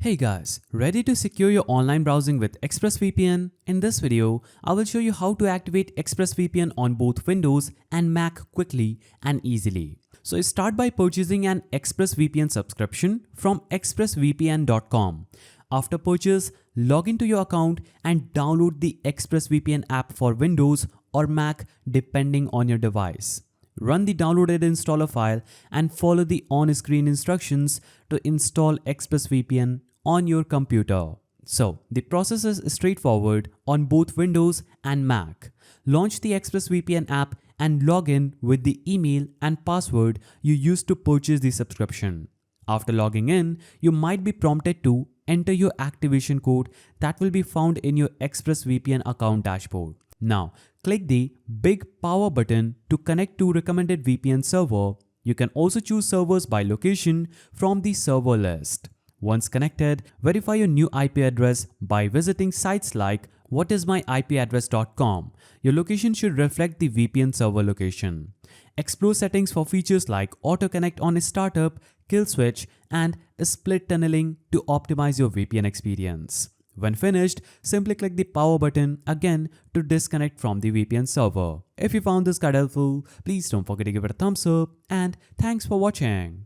Hey guys, ready to secure your online browsing with ExpressVPN? In this video, I will show you how to activate ExpressVPN on both Windows and Mac quickly and easily. So start by purchasing an ExpressVPN subscription from expressvpn.com. After purchase, log into your account and download the ExpressVPN app for Windows or Mac depending on your device. Run the downloaded installer file and follow the on-screen instructions to install ExpressVPN on your computer. So, the process is straightforward on both Windows and Mac. Launch the ExpressVPN app and log in with the email and password you used to purchase the subscription. After logging in, you might be prompted to enter your activation code that will be found in your ExpressVPN account dashboard. Now, click the big power button to connect to recommended VPN server. You can also choose servers by location from the server list. Once connected, verify your new IP address by visiting sites like whatismyipaddress.com. Your location should reflect the VPN server location. Explore settings for features like auto connect on startup, kill switch, and split tunneling to optimize your VPN experience. When finished, simply click the power button again to disconnect from the VPN server. If you found this guide helpful, please don't forget to give it a thumbs up and thanks for watching.